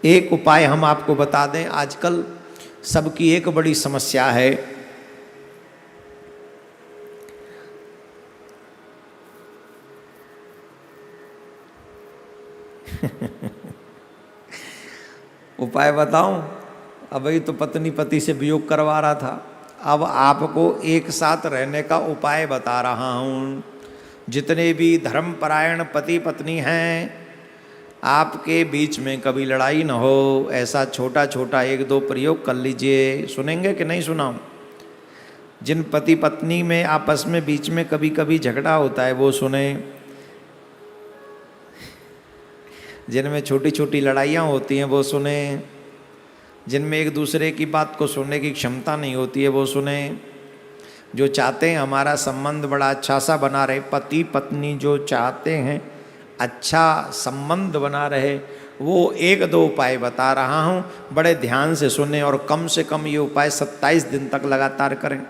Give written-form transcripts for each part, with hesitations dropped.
एक उपाय हम आपको बता दें, आजकल सबकी एक बड़ी समस्या है, उपाय बताऊं? अभी तो पत्नी पति से वियोग करवा रहा था, अब आपको एक साथ रहने का उपाय बता रहा हूं। जितने भी धर्मपरायण पति पत्नी हैं, आपके बीच में कभी लड़ाई न हो, ऐसा छोटा छोटा एक दो प्रयोग कर लीजिए। सुनेंगे कि नहीं सुनाऊं? जिन पति पत्नी में आपस में बीच में कभी कभी झगड़ा होता है वो सुने, जिनमें छोटी छोटी लड़ाइयाँ होती हैं वो सुने, जिनमें एक दूसरे की बात को सुनने की क्षमता नहीं होती है वो सुने। जो चाहते हैं हमारा संबंध बड़ा अच्छा सा बना रहे, पति पत्नी जो चाहते हैं अच्छा संबंध बना रहे, वो एक दो उपाय बता रहा हूँ, बड़े ध्यान से सुने और कम से कम ये उपाय 27 दिन तक लगातार करें।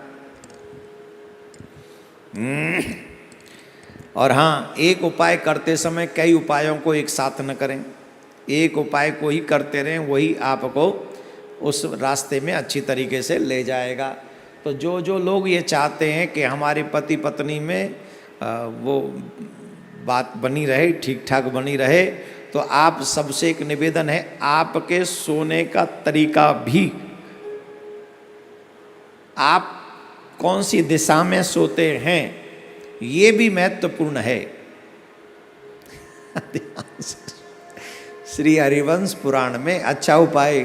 और हाँ, एक उपाय करते समय कई उपायों को एक साथ न करें, एक उपाय को ही करते रहें, वही आपको उस रास्ते में अच्छी तरीके से ले जाएगा। तो जो जो लोग ये चाहते हैं कि हमारे पति पत्नी में वो बात बनी रहे, ठीक ठाक बनी रहे, तो आप सबसे एक निवेदन है, आपके सोने का तरीका भी, आप कौन सी दिशा में सोते हैं ये भी महत्वपूर्ण है। श्री हरिवंश पुराण में अच्छा उपाय,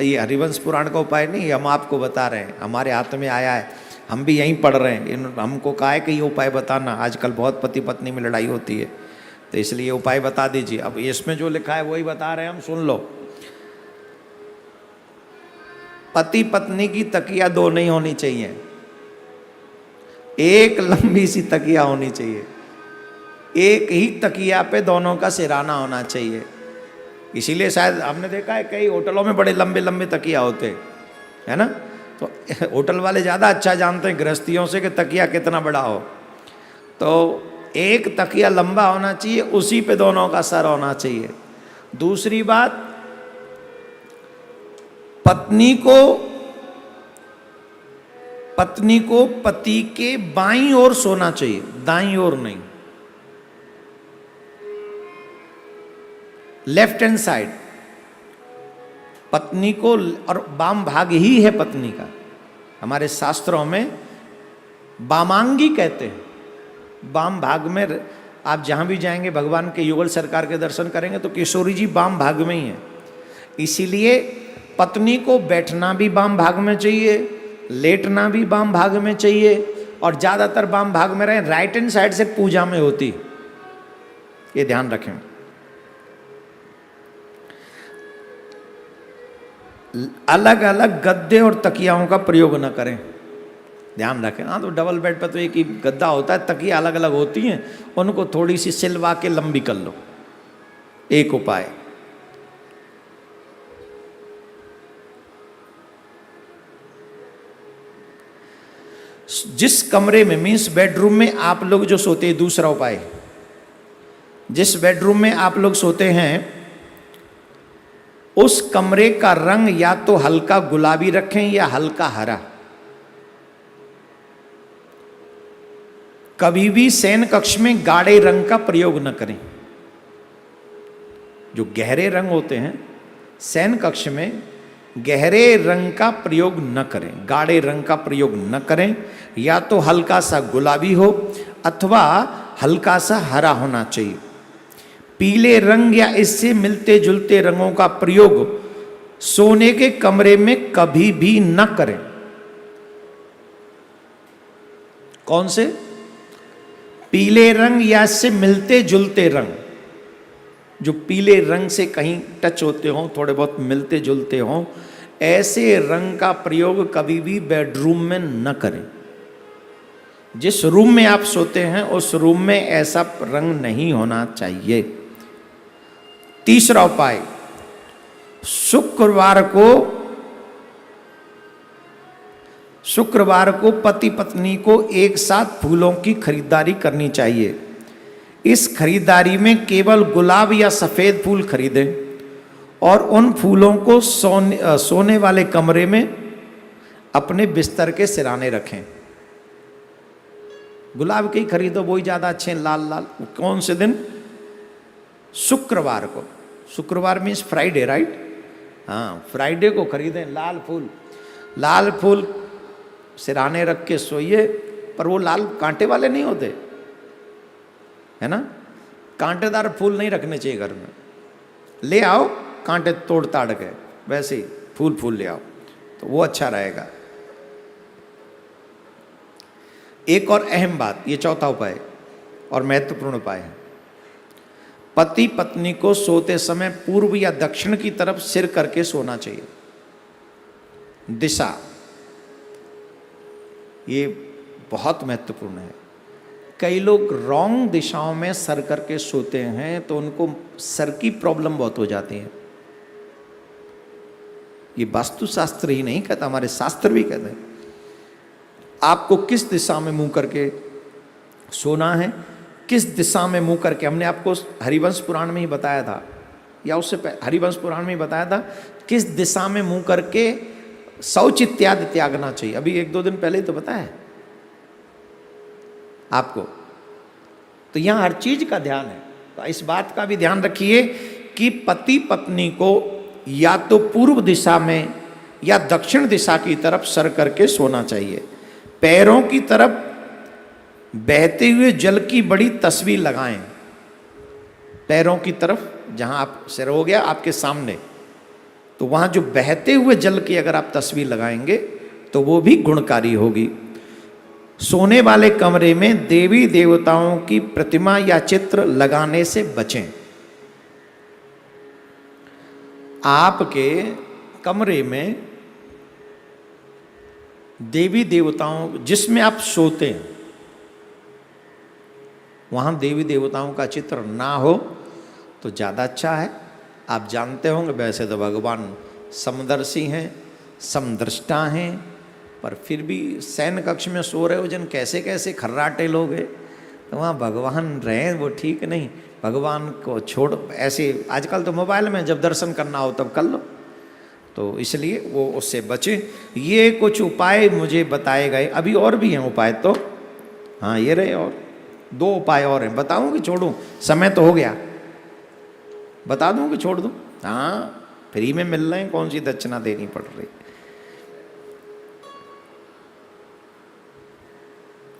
ये हरिवंश पुराण का उपाय नहीं, हम आपको बता रहे हैं, हमारे हाथ में आया है, हम भी यहीं पढ़ रहे हैं। हमको कहा है कि ये उपाय बताना, आजकल बहुत पति पत्नी में लड़ाई होती है, तो इसलिए उपाय बता दीजिए। अब इसमें जो लिखा है वही बता रहे हैं हम, सुन लो। पति पत्नी की तकिया दो नहीं होनी चाहिए, एक लंबी सी तकिया होनी चाहिए, एक ही तकिया पे दोनों का सिराना होना चाहिए। इसीलिए शायद हमने देखा है कई होटलों में बड़े लंबे लंबे तकिया होते हैं, है ना, तो होटल वाले ज़्यादा अच्छा जानते हैं गृहस्थियों से कि तकिया कितना बड़ा हो। तो एक तकिया लंबा होना चाहिए, उसी पे दोनों का सर होना चाहिए। दूसरी बात, पत्नी को पति के बाईं ओर सोना चाहिए, दाईं ओर नहीं, लेफ्ट हैंड साइड पत्नी को, और वाम भाग ही है पत्नी का। हमारे शास्त्रों में वामांगी कहते हैं, वाम भाग में। आप जहां भी जाएंगे भगवान के युगल सरकार के दर्शन करेंगे तो किशोरी जी वाम भाग में ही है। इसीलिए पत्नी को बैठना भी वाम भाग में चाहिए, लेटना भी वाम भाग में चाहिए, और ज़्यादातर वाम भाग में रहे। राइट हैंड साइड से पूजा में होती, ये ध्यान रखें। अलग अलग गद्दे और तकियाओं का प्रयोग न करें, ध्यान रखें। हाँ, तो डबल बेड पर तो एक ही गद्दा होता है, तकिया अलग अलग होती हैं, उनको थोड़ी सी सिलवा के लंबी कर लो। एक उपाय। जिस कमरे में, मीन्स बेडरूम में आप लोग जो सोते हैं, दूसरा उपाय, जिस बेडरूम में आप लोग सोते हैं उस कमरे का रंग या तो हल्का गुलाबी रखें या हल्का हरा। कभी भी शयन कक्ष में गाढ़े रंग का प्रयोग न करें। जो गहरे रंग होते हैं शयन कक्ष में, गहरे रंग का प्रयोग न करें, गाढ़े रंग का प्रयोग न करें। या तो हल्का सा गुलाबी हो अथवा हल्का सा हरा होना चाहिए। पीले रंग या इससे मिलते जुलते रंगों का प्रयोग सोने के कमरे में कभी भी न करें। कौन से? पीले रंग या इससे मिलते जुलते रंग, जो पीले रंग से कहीं टच होते हों, थोड़े बहुत मिलते जुलते हों, ऐसे रंग का प्रयोग कभी भी बेडरूम में न करें। जिस रूम में आप सोते हैं उस रूम में ऐसा रंग नहीं होना चाहिए। तीसरा उपाय, शुक्रवार को पति पत्नी को एक साथ फूलों की खरीदारी करनी चाहिए। इस खरीदारी में केवल गुलाब या सफ़ेद फूल खरीदें और उन फूलों को सोने वाले कमरे में अपने बिस्तर के सिराने रखें। गुलाब के ही खरीदो, वही ज्यादा अच्छे हैं, लाल लाल। कौन से दिन? शुक्रवार को। शुक्रवार मीन्स फ्राइडे, राइट? हाँ, फ्राइडे को खरीदें लाल फूल। लाल फूल सिराने रख के सोइए, पर वो लाल कांटे वाले नहीं होते, है ना? कांटेदार फूल नहीं रखने चाहिए घर में। ले आओ कांटे तोड़ ताड़ के, वैसे ही फूल ले आओ तो वो अच्छा रहेगा। एक और अहम बात, ये चौथा उपाय और महत्वपूर्ण उपाय है। पति पत्नी को सोते समय पूर्व या दक्षिण की तरफ सिर करके सोना चाहिए। दिशा, ये बहुत महत्वपूर्ण है। कई लोग रॉन्ग दिशाओं में सर करके सोते हैं तो उनको सर की प्रॉब्लम बहुत हो जाती है। ये वास्तुशास्त्र ही नहीं कहता, हमारे शास्त्र भी कहते हैं आपको किस दिशा में मुंह करके सोना है, किस दिशा में मुंह करके। हमने आपको हरिवंश पुराण में ही बताया था, या उससे हरिवंश पुराण में ही बताया था किस दिशा में मुंह करके शौच इत्यादि त्यागना चाहिए। अभी 1-2 दिन पहले ही तो बताया आपको। तो यहां हर चीज का ध्यान है, तो इस बात का भी ध्यान रखिए कि पति पत्नी को या तो पूर्व दिशा में या दक्षिण दिशा की तरफ सर करके सोना चाहिए। पैरों की तरफ बहते हुए जल की बड़ी तस्वीर लगाएं। पैरों की तरफ, जहां आप सिर हो गया आपके सामने, तो वहां जो बहते हुए जल की अगर आप तस्वीर लगाएंगे तो वो भी गुणकारी होगी। सोने वाले कमरे में देवी देवताओं की प्रतिमा या चित्र लगाने से बचें। आपके कमरे में देवी देवताओं, जिसमें आप सोते हैं वहां देवी देवताओं का चित्र ना हो तो ज़्यादा अच्छा है। आप जानते होंगे वैसे तो भगवान समदर्शी हैं, समदृष्टा हैं, पर फिर भी शयन कक्ष में सो रहे हो जन कैसे कैसे खर्राटे लोग हैं, तो वहाँ भगवान रहें वो ठीक नहीं। भगवान को छोड़, ऐसे आजकल तो मोबाइल में जब दर्शन करना हो तब कर लो, तो इसलिए वो उससे बचे। ये कुछ उपाय मुझे बताए गए, अभी और भी हैं उपाय तो, हाँ ये रहे, और 2 उपाय और हैं। बताऊं कि छोड़ूं? समय तो हो गया, बता दूं कि छोड़ दूं? हाँ, फ्री में मिल रहे हैं, कौन सी दक्षिणा देनी पड़ रही।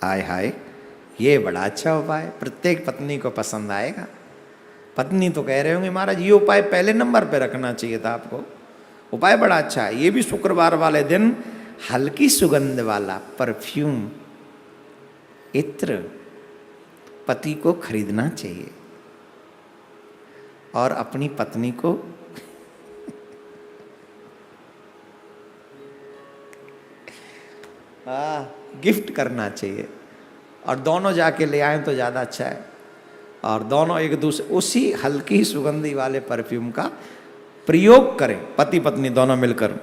हाय हाय, ये बड़ा अच्छा उपाय, प्रत्येक पत्नी को पसंद आएगा। पत्नी तो कह रहे होंगे महाराज ये उपाय पहले नंबर पे रखना चाहिए था आपको, उपाय बड़ा अच्छा है। ये भी शुक्रवार वाले दिन हल्की सुगंध वाला परफ्यूम, इत्र पति को खरीदना चाहिए और अपनी पत्नी को गिफ्ट करना चाहिए, और दोनों जाके ले आए तो ज़्यादा अच्छा है। और दोनों एक दूसरे उसी हल्की सुगंधी वाले परफ्यूम का प्रयोग करें, पति पत्नी दोनों मिलकर।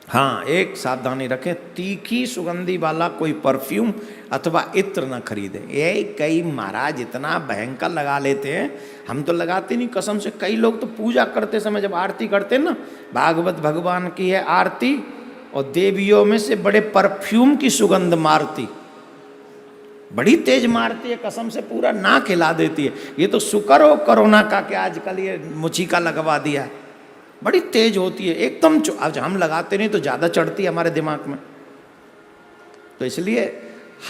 हाँ, एक सावधानी रखें, तीखी सुगंधी वाला कोई परफ्यूम अथवा इत्र न खरीदें। ये कई महाराज इतना भयंकर लगा लेते हैं, हम तो लगाते नहीं कसम से। कई लोग तो पूजा करते समय जब आरती करते हैं ना, भागवत भगवान की है आरती, और देवियों में से बड़े परफ्यूम की सुगंध मारती, बड़ी तेज मारती है, कसम से पूरा नाक हिला देती है। ये तो शुक्र हो कोरोना का कि आजकल ये मुचीका लगवा दिया है, बड़ी तेज होती है एकदम। आज हम लगाते नहीं तो ज़्यादा चढ़ती है हमारे दिमाग में, तो इसलिए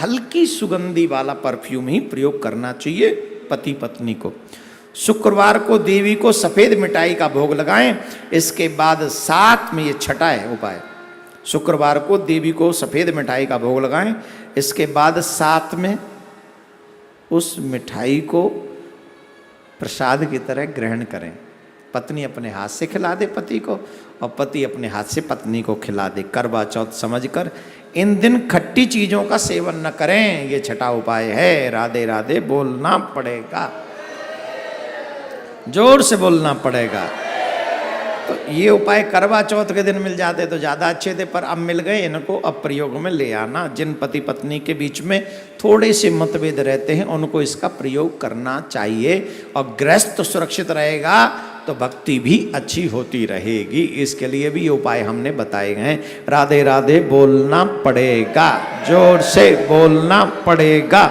हल्की सुगंधी वाला परफ्यूम ही प्रयोग करना चाहिए पति पत्नी को। शुक्रवार को देवी को सफ़ेद मिठाई का भोग लगाएं। इसके बाद साथ में, ये छठा है उपाय, शुक्रवार को देवी को सफ़ेद मिठाई का भोग लगाएं। इसके बाद साथ में उस मिठाई को प्रसाद की तरह ग्रहण करें। पत्नी अपने हाथ से खिला दे पति को, और पति अपने हाथ से पत्नी को खिला दे। करवा चौथ समझकर इन दिन खट्टी चीज़ों का सेवन न करें। ये छठा उपाय है। राधे राधे बोलना पड़ेगा, जोर से बोलना पड़ेगा। तो ये उपाय करवा चौथ के दिन मिल जाते तो ज़्यादा अच्छे थे, पर अब मिल गए, इनको अब प्रयोग में ले आना। जिन पति पत्नी के बीच में थोड़े से मतभेद रहते हैं उनको इसका प्रयोग करना चाहिए, और गृहस्थ सुरक्षित रहेगा तो भक्ति भी अच्छी होती रहेगी। इसके लिए भी ये उपाय हमने बताए हैं। राधे राधे बोलना पड़ेगा, जोर से बोलना पड़ेगा।